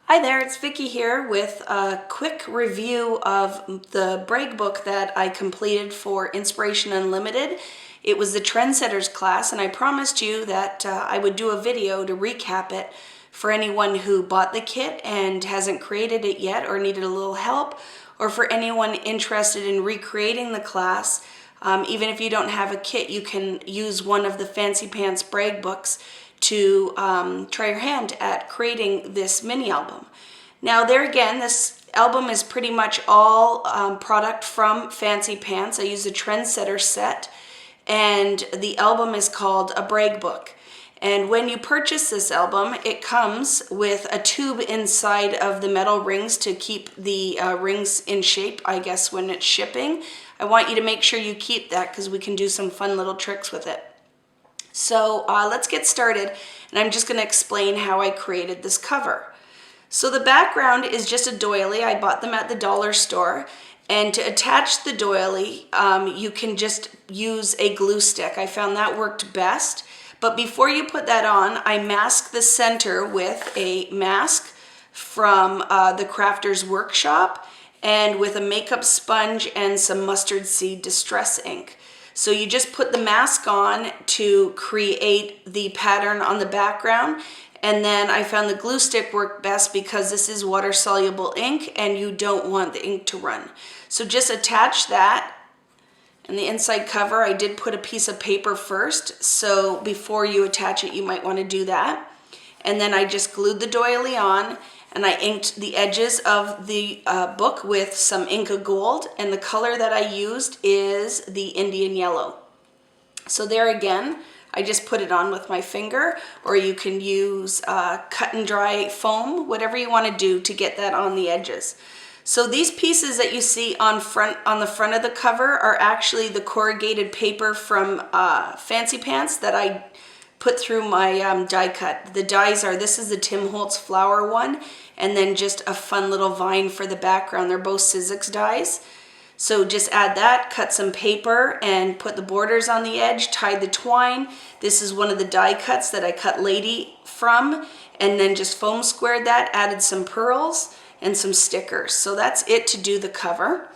Hi there, it's Vicki here with a quick review of the Brag book that I completed for Inspiration Unlimited. It was the Trendsetters class, and I promised you that I would do a video to recap it for anyone who bought the kit and hasn't created it yet or needed a little help, or for anyone interested in recreating the class. Even if you don't have a kit, you can use one of the Fancy Pants Brag books to try your hand at creating this mini album. Now there again, this album is pretty much all product from Fancy Pants. I use a Trendsetter set, and the album is called a Brag book. And when you purchase this album, it comes with a tube inside of the metal rings to keep the rings in shape, I guess, when it's shipping. I want you to make sure you keep that because we can do some fun little tricks with it. So let's get started, and I'm just going to explain how I created this cover. So the background is just a doily. I bought them at the dollar store, and to attach the doily, you can just use a glue stick. I found that worked best, but before you put that on, I mask the center with a mask from the Crafter's Workshop and with a makeup sponge and some mustard seed distress ink. So you just put the mask on to create the pattern on the background, and then I found the glue stick worked best because this is water-soluble ink and you don't want the ink to run. So just attach that, and the inside cover, I did put a piece of paper first, so before you attach it you might want to do that. And then I just glued the doily on, and I inked the edges of the book with some Inca Gold, and the color that I used is the Indian Yellow. So there again, I just put it on with my finger, or you can use cut and dry foam, whatever you want to do to get that on the edges. So these pieces that you see on the front of the cover are actually the corrugated paper from Fancy Pants that I put through my die cut. The dies are, this is the Tim Holtz flower one, and then just a fun little vine for the background. They're both Sizzix dies. So just add that, cut some paper, and put the borders on the edge, tie the twine. This is one of the die cuts that I cut Lady from, and then just foam squared that, added some pearls and some stickers. So that's it to do the cover.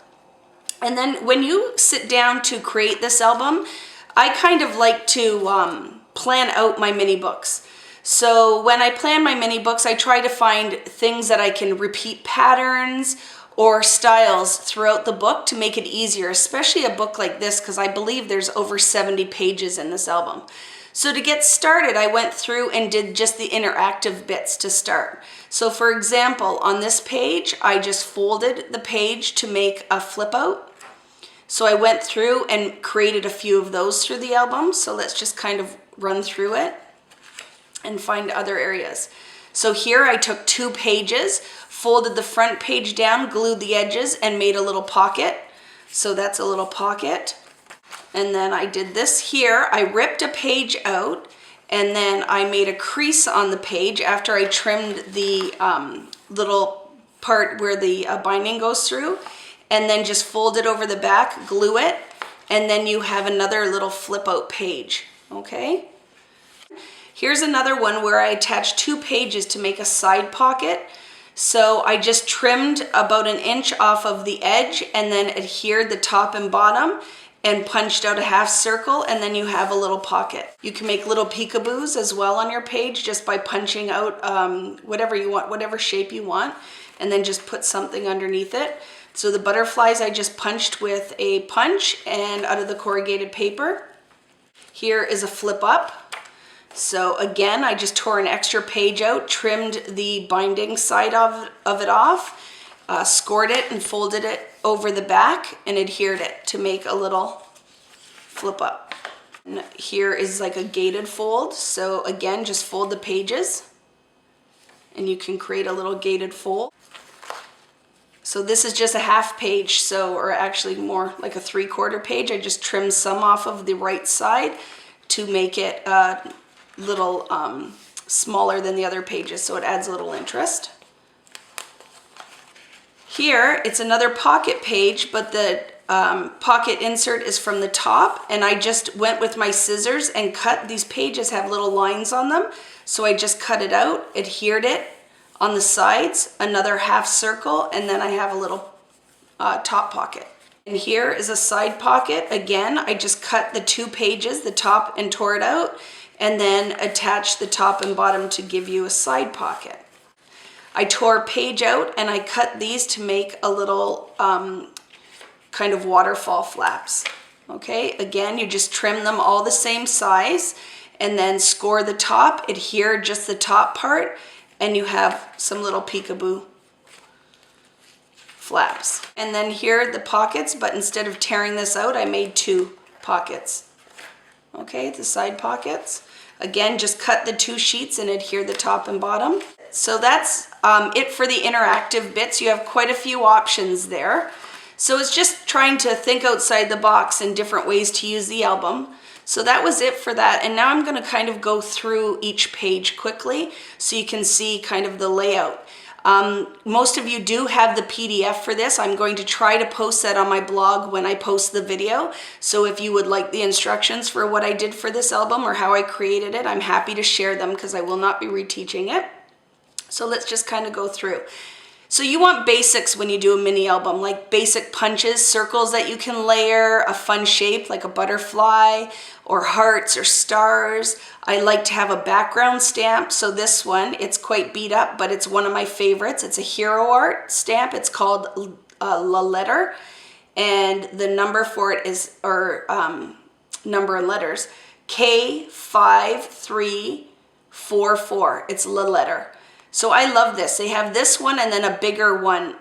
And then when you sit down to create this album, I kind of like to plan out my mini books. So when I plan my mini books, I try to find things that I can repeat patterns or styles throughout the book to make it easier, especially a book like this, because I believe there's over 70 pages in this album. So to get started, I went through and did just the interactive bits to start. So for example, on this page, I just folded the page to make a flip out. So I went through and created a few of those through the album. So let's just kind of run through it and find other areas. So here I took 2 pages, folded the front page down, glued the edges, and made a little pocket. So that's a little pocket. And then I did this here. I ripped a page out, and then I made a crease on the page after I trimmed the little part where the binding goes through, and then just fold it over the back, glue it, and then you have another little flip out page, okay? Here's another one where I attached 2 pages to make a side pocket. So I just trimmed about 1 inch off of the edge and then adhered the top and bottom and punched out a half circle, and then you have a little pocket. You can make little peekaboos as well on your page just by punching out whatever you want, whatever shape you want, and then just put something underneath it. So the butterflies I just punched with a punch and out of the corrugated paper. Here is a flip up. So again, I just tore an extra page out, trimmed the binding side of it off, scored it and folded it over the back and adhered it to make a little flip up. And here is like a gated fold. So again, just fold the pages and you can create a little gated fold. So this is just a half page, so, or actually more like a 3/4 page. I just trimmed some off of the right side to make it a little smaller than the other pages, so it adds a little interest. Here, it's another pocket page, but the pocket insert is from the top, and I just went with my scissors and cut. These pages have little lines on them, so I just cut it out, adhered it On the sides, another half circle, and then I have a little top pocket. And here is a side pocket. Again, I just cut the 2 pages, the top, and tore it out, and then attached the top and bottom to give you a side pocket. I tore a page out and I cut these to make a little kind of waterfall flaps. Okay, again, you just trim them all the same size and then score the top, adhere just the top part, and you have some little peekaboo flaps. And then here are the pockets, but instead of tearing this out, I made 2 pockets. Okay, the side pockets. Again, just cut the 2 sheets and adhere the top and bottom. So that's it for the interactive bits. You have quite a few options there. So it's just trying to think outside the box and different ways to use the album. So that was it for that. And now I'm going to kind of go through each page quickly so you can see kind of the layout. Most of you do have the PDF for this. I'm going to try to post that on my blog when I post the video. So if you would like the instructions for what I did for this album or how I created it, I'm happy to share them because I will not be reteaching it. So let's just kind of go through. So you want basics when you do a mini album, like basic punches, circles that you can layer, a fun shape like a butterfly, or hearts or stars. I like to have a background stamp. So this one, it's quite beat up, but it's one of my favorites. It's a hero art stamp. It's called La Letter. And the number for it is, or number and letters, K5344. It's La Letter. So I love this. They have this one and then a bigger one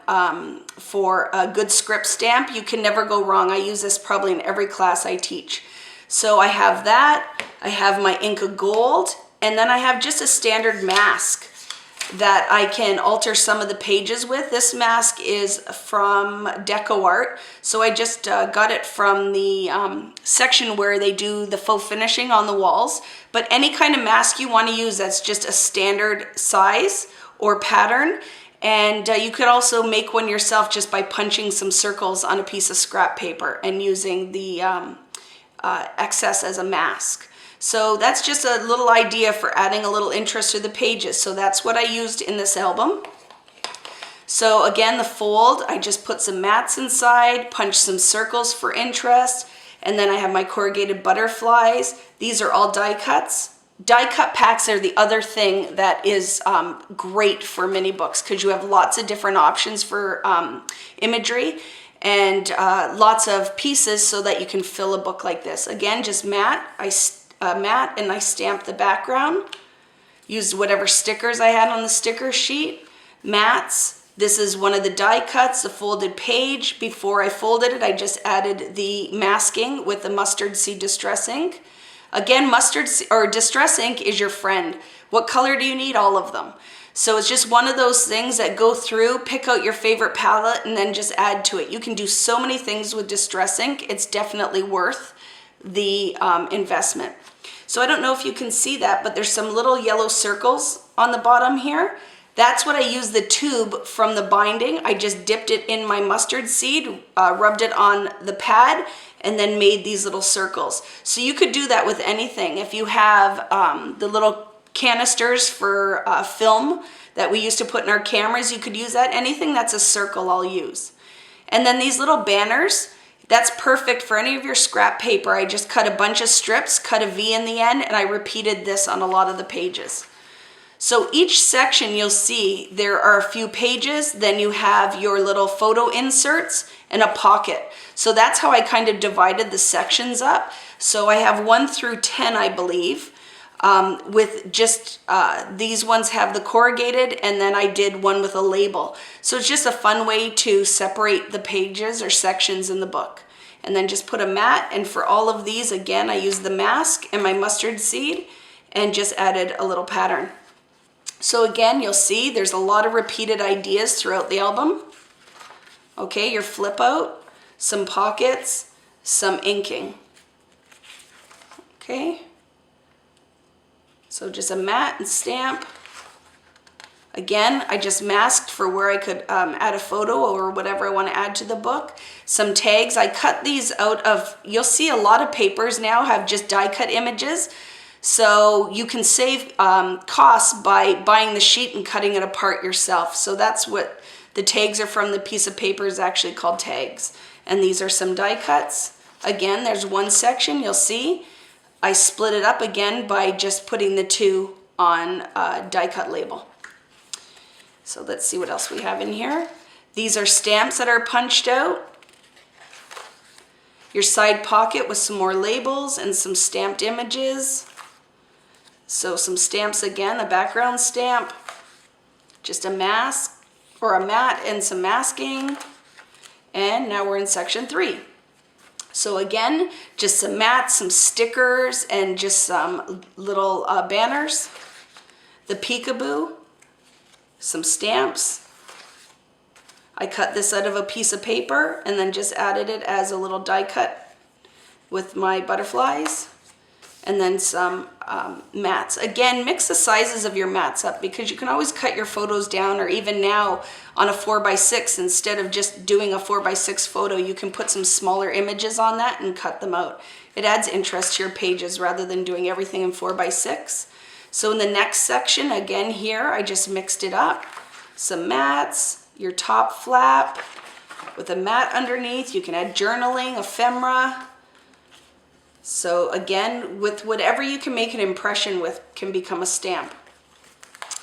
for a good script stamp. You can never go wrong. I use this probably in every class I teach. So I have that. I have my Inca Gold, and then I have just a standard mask that I can alter some of the pages with. This mask is from Deco Art. So I just got it from the section where they do the faux finishing on the walls. But any kind of mask you want to use that's just a standard size or pattern. And you could also make one yourself just by punching some circles on a piece of scrap paper and using the excess as a mask. So that's just a little idea for adding a little interest to the pages. So that's what I used in this album. So again, the fold, I just put some mats inside, punched some circles for interest, and then I have my corrugated butterflies. These are all die cuts. Die cut packs are the other thing that is great for mini books because you have lots of different options for imagery and lots of pieces so that you can fill a book like this. Again, just mat and I stamped the background. Used whatever stickers I had on the sticker sheet. Mats. This is one of the die cuts, the folded page. Before I folded it, I just added the masking with the mustard seed distress ink. Again, distress ink is your friend. What color do you need? All of them. So it's just one of those things that go through, pick out your favorite palette, and then just add to it. You can do so many things with distress ink. It's definitely worth the investment. So I don't know if you can see that, but there's some little yellow circles on the bottom here. That's what I used the tube from the binding. I just dipped it in my mustard seed, rubbed it on the pad, and then made these little circles. So you could do that with anything. If you have the little canisters for film that we used to put in our cameras, you could use that. Anything that's a circle I'll use. And then these little banners, that's perfect for any of your scrap paper. I just cut a bunch of strips, cut a V in the end, and I repeated this on a lot of the pages. So each section you'll see there are a few pages, then you have your little photo inserts and a pocket. So that's how I kind of divided the sections up. So I have 1 through 10, I believe, with just these ones have the corrugated, and then I did one with a label. So it's just a fun way to separate the pages or sections in the book. And then just put a mat, and for all of these, again, I used the mask and my mustard seed and just added a little pattern. So again, you'll see there's a lot of repeated ideas throughout the album. Okay, your flip out, some pockets, some inking. Okay. So just a mat and stamp. Again, I just masked for where I could add a photo or whatever I want to add to the book. Some tags, I cut these out of, you'll see a lot of papers now have just die cut images. So you can save costs by buying the sheet and cutting it apart yourself. So that's what the tags are from. The piece of paper is actually called tags. And these are some die cuts. Again, there's one section, you'll see. I split it up again by just putting the two on a die cut label. So let's see what else we have in here. These are stamps that are punched out. Your side pocket with some more labels and some stamped images. So some stamps again, a background stamp, just a mask or a mat and some masking. And now we're in section 3. So again, just some mats, some stickers, and just some little banners. The peekaboo, some stamps. I cut this out of a piece of paper and then just added it as a little die cut with my butterflies. And then some mats. Again, mix the sizes of your mats up because you can always cut your photos down, or even now on a 4x6, instead of just doing a 4x6 photo, you can put some smaller images on that and cut them out. It adds interest to your pages rather than doing everything in 4x6. So in the next section, again here, I just mixed it up. Some mats, your top flap with a mat underneath. You can add journaling, ephemera. So again, with whatever you can make an impression with can become a stamp.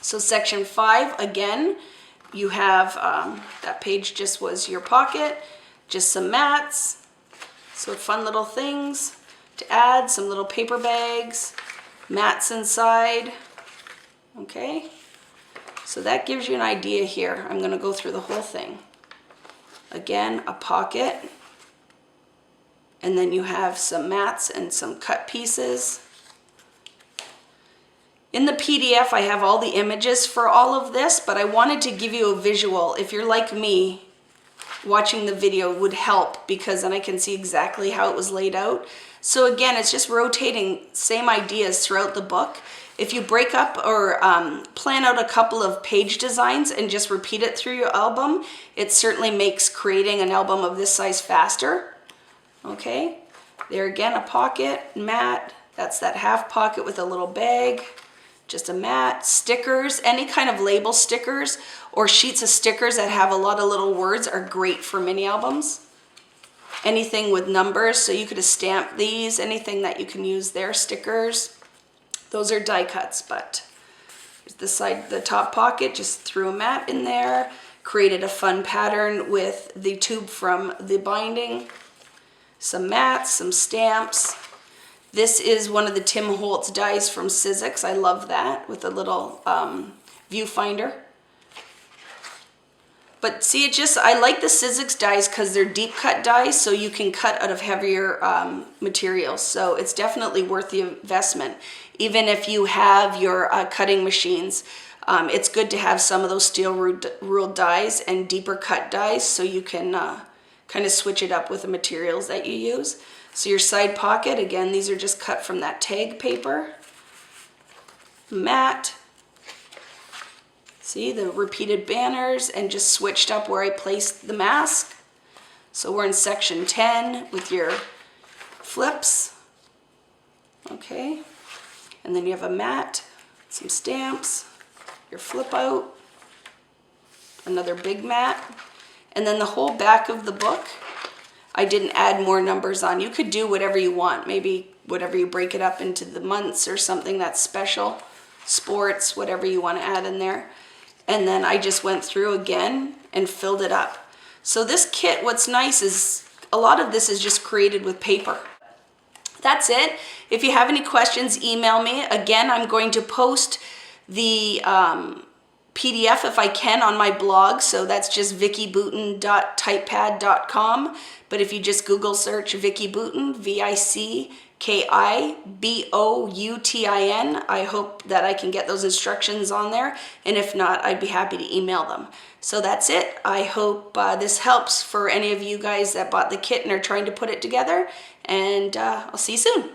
So section 5, again, you have, that page just was your pocket, just some mats, so fun little things to add, some little paper bags, mats inside, okay? So that gives you an idea here. I'm gonna go through the whole thing. Again, a pocket, and then you have some mats and some cut pieces. In the PDF, I have all the images for all of this, but I wanted to give you a visual. If you're like me, watching the video would help because then I can see exactly how it was laid out. So again, it's just rotating same ideas throughout the book. If you break up or plan out a couple of page designs and just repeat it through your album, it certainly makes creating an album of this size faster. Okay, there again, a pocket, mat, that's that half pocket with a little bag, just a mat, stickers, any kind of label stickers or sheets of stickers that have a lot of little words are great for mini albums. Anything with numbers, so you could have stamped these, anything that you can use there, stickers. Those are die cuts, but the top pocket, just threw a mat in there, created a fun pattern with the tube from the binding. Some mats, some stamps. This is one of the Tim Holtz dies from Sizzix. I love that with a little viewfinder. But see, I like the Sizzix dies because they're deep cut dies, so you can cut out of heavier materials. So it's definitely worth the investment. Even if you have your cutting machines, it's good to have some of those steel ruled dies and deeper cut dies so you can kind of switch it up with the materials that you use. So your side pocket, again, these are just cut from that tag paper. Mat. See the repeated banners and just switched up where I placed the mask. So we're in section 10 with your flips. Okay. And then you have a mat, some stamps, your flip out, another big mat. And then the whole back of the book, I didn't add more numbers on. You could do whatever you want, maybe whatever you break it up into the months or something that's special, sports, whatever you want to add in there. And then I just went through again and filled it up. So this kit, what's nice is a lot of this is just created with paper. That's it. If you have any questions, email me. Again, I'm going to post the PDF if I can on my blog, so that's just vickyboutin.typepad.com. But if you just Google search Vicky Boutin, VICKIBOUTIN, I hope that I can get those instructions on there. And if not, I'd be happy to email them. So that's it. I hope this helps for any of you guys that bought the kit and are trying to put it together. And I'll see you soon.